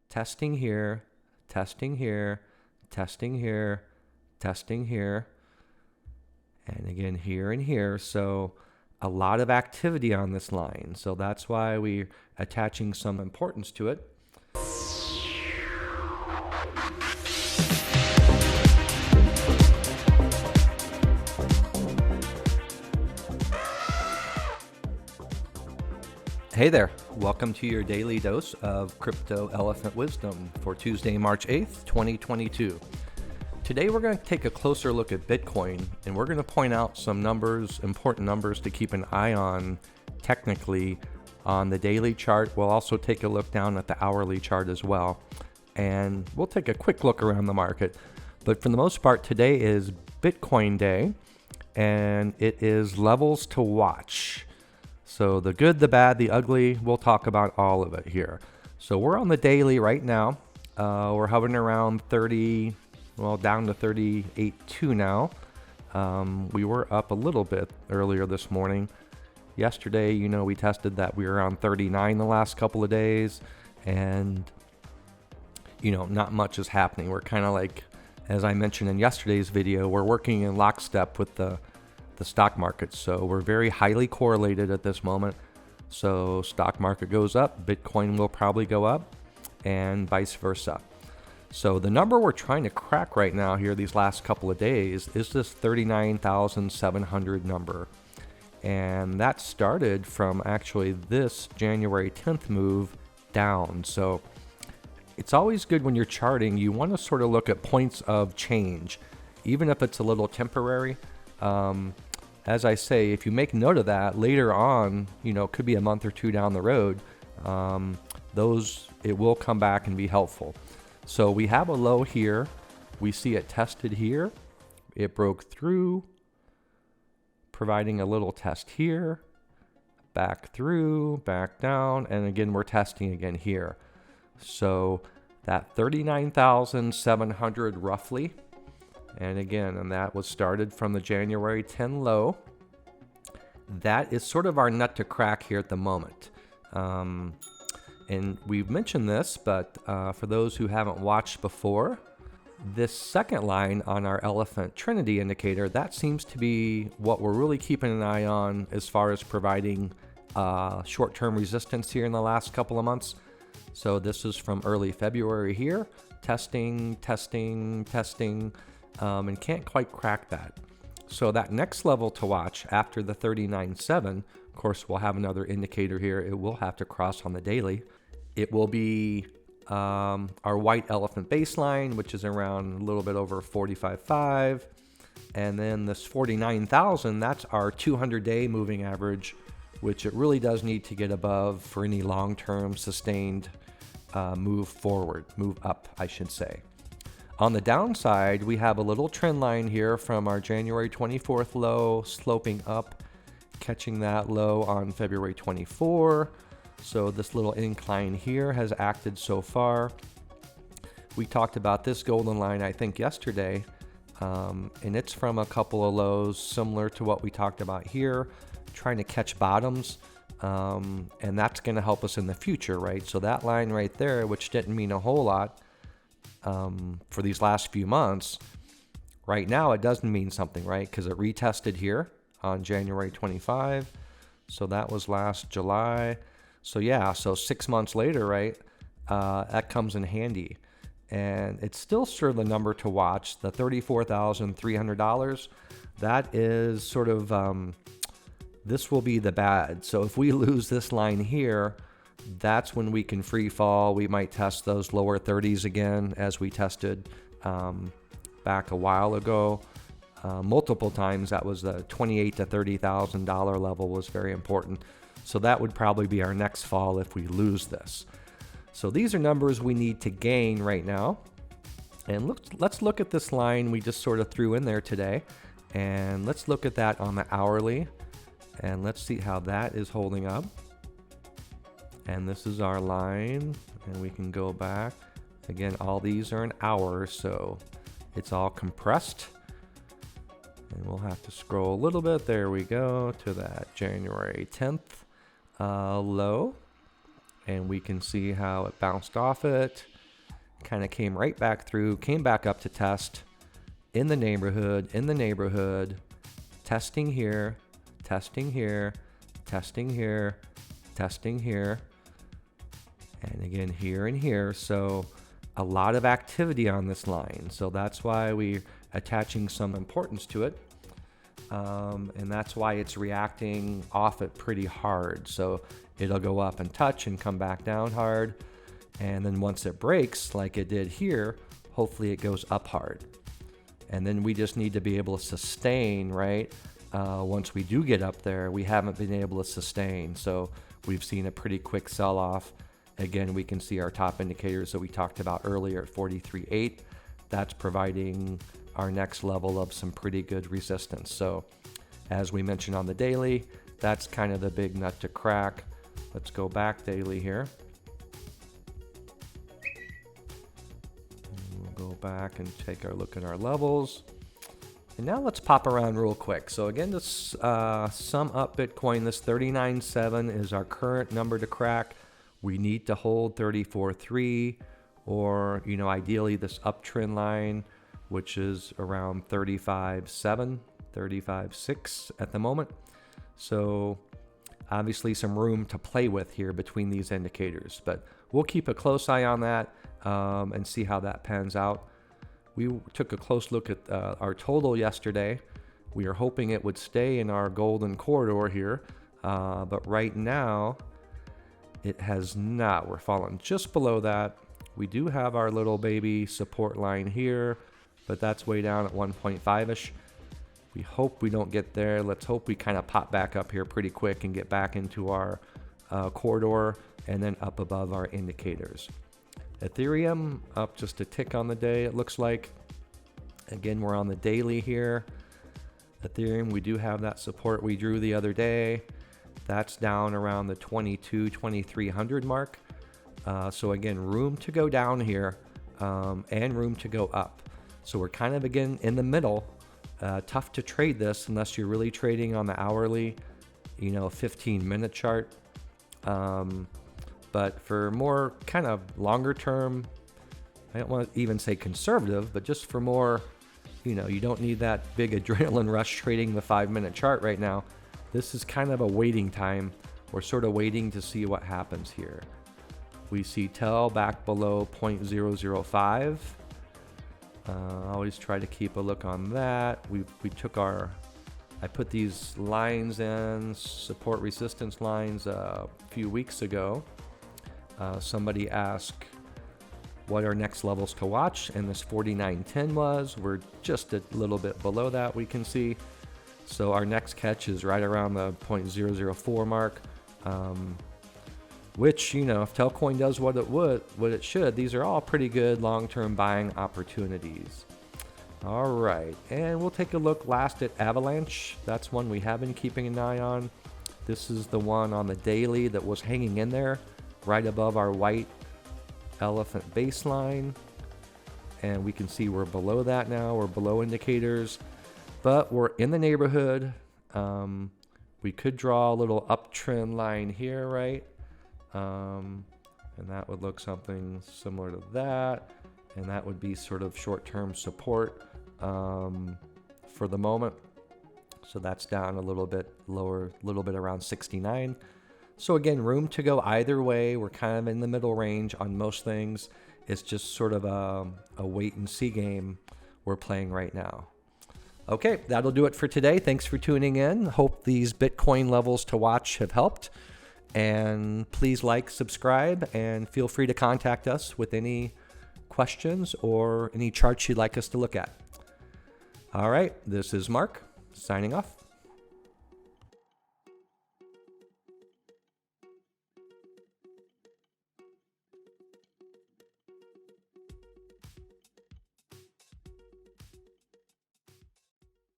testing here, testing here, testing here, testing here, and again here and here. So a lot of activity on this line. So that's why we're attaching some importance to it. Hey there, welcome to your daily dose of crypto elephant wisdom for Tuesday, March 8th, 2022. Today we're going to take a closer look at Bitcoin, and we're going to point out some numbers, important numbers to keep an eye on technically on the daily chart. We'll also take a look down at the hourly chart as well, and we'll take a quick look around the market. But for the most part, today is Bitcoin day, and it is levels to watch. So the good, the bad, the ugly, we'll talk about all of it here. So we're on the daily right now. We're hovering around 30, well, down to 38.2 now. We were up a little bit earlier this morning. Yesterday, we tested that we were around 39 the last couple of days. And, not much is happening. We're kind of like, as I mentioned in yesterday's video, we're working in lockstep with the stock market. So we're very highly correlated at this moment. So stock market goes up, Bitcoin will probably go up, and vice versa. So the number we're trying to crack right now here these last couple of days is this 39,700 number. And that started from actually this January 10th move down. So it's always good when you're charting, you want to sort of look at points of change, even if it's a little temporary. As I say, if you make note of that later on, could be a month or two down the road, it will come back and be helpful. So we have a low here. We see it tested here. It broke through, providing a little test here, back through, back down, and again, we're testing again here. So that 39,700 roughly. And again, that was started from the January 10 low. That is sort of our nut to crack here at the moment. And we've mentioned this, but for those who haven't watched before, this second line on our Elephant Trinity indicator, that seems to be what we're really keeping an eye on as far as providing short-term resistance here in the last couple of months. So this is from early February here, testing, and can't quite crack that. So that next level to watch after the 39.7, of course, we'll have another indicator here. It will have to cross on the daily. It will be our white elephant baseline, which is around a little bit over 45.5. And then this 49,000, that's our 200-day moving average, which it really does need to get above for any long-term sustained move up, I should say. On the downside, we have a little trend line here from our January 24th low, sloping up, catching that low on February 24. So this little incline here has acted so far. We talked about this golden line, I think, yesterday, and it's from a couple of lows similar to what we talked about here, trying to catch bottoms, and that's going to help us in the future, right? So that line right there, which didn't mean a whole lot, for these last few months, right now it doesn't mean something, right? Because it retested here on January 25. So that was last July. So yeah, so 6 months later, right? That comes in handy. And it's still sort of the number to watch, the $34,300. That is sort of, this will be the bad. So if we lose this line here, that's when we can free fall. We might test those lower 30s again, as we tested back a while ago. Multiple times. That was the $28,000 to $30,000 level was very important. So that would probably be our next fall if we lose this. So these are numbers we need to gain right now. And let's look at this line we just sort of threw in there today. And let's look at that on the hourly. And let's see how that is holding up. And this is our line, and we can go back. Again, all these are an hour, so it's all compressed. And we'll have to scroll a little bit. There we go to that January 10th low. And we can see how it bounced off it. kind of came right back through, came back up to test in the neighborhood, testing here, testing here, testing here, testing here, and again here and here. So a lot of activity on this line. So that's why we're attaching some importance to it. And that's why it's reacting off it pretty hard. So it'll go up and touch and come back down hard. And then once it breaks, like it did here, hopefully it goes up hard. And then we just need to be able to sustain, right? Once we do get up there, we haven't been able to sustain. So we've seen a pretty quick sell-off. Again, we can see our top indicators that we talked about earlier at 43.8. That's providing our next level of some pretty good resistance. So as we mentioned on the daily, that's kind of the big nut to crack. Let's go back daily here. We'll go back and take a look at our levels. And now let's pop around real quick. So again, to sum up Bitcoin, this 39.7 is our current number to crack. We need to hold 34.3, or, you know, ideally this uptrend line, which is around 35.7, 35.6 at the moment. So obviously some room to play with here between these indicators, but we'll keep a close eye on that and see how that pans out. We took a close look at our total yesterday. We are hoping it would stay in our golden corridor here, but right now it has not. We're falling just below that. We do have our little baby support line here, but that's way down at 1.5-ish. We hope we don't get there. Let's hope we kind of pop back up here pretty quick and get back into our corridor and then up above our indicators. Ethereum up just a tick on the day, it looks like. Again, we're on the daily here. Ethereum, we do have that support we drew the other day. That's down around the 2,300 mark. So again, room to go down here and room to go up. So we're kind of, again, in the middle. Tough to trade this unless you're really trading on the hourly, 15-minute chart. But for more kind of longer term, I don't want to even say conservative, but just for more, you don't need that big adrenaline rush trading the 5-minute chart right now. This is kind of a waiting time. We're sort of waiting to see what happens here. We see TEL back below 0.005. Always try to keep a look on that. I put these lines in, support resistance lines, a few weeks ago. Somebody asked what our next levels to watch, and this 49.10 was. We're just a little bit below that, we can see. So our next catch is right around the 0.004 mark, which, if Telcoin does what it should, these are all pretty good long-term buying opportunities. All right, and we'll take a look last at Avalanche. That's one we have been keeping an eye on. This is the one on the daily that was hanging in there right above our white elephant baseline. And we can see we're below that now. We're below indicators, but we're in the neighborhood. We could draw a little uptrend line here, right? And that would look something similar to that. And that would be sort of short-term support for the moment. So that's down a little bit lower, a little bit around 69. So again, room to go either way. We're kind of in the middle range on most things. It's just sort of a wait and see game we're playing right now. Okay, that'll do it for today. Thanks for tuning in. Hope these Bitcoin levels to watch have helped. And please like, subscribe, and feel free to contact us with any questions or any charts you'd like us to look at. All right, this is Mark signing off.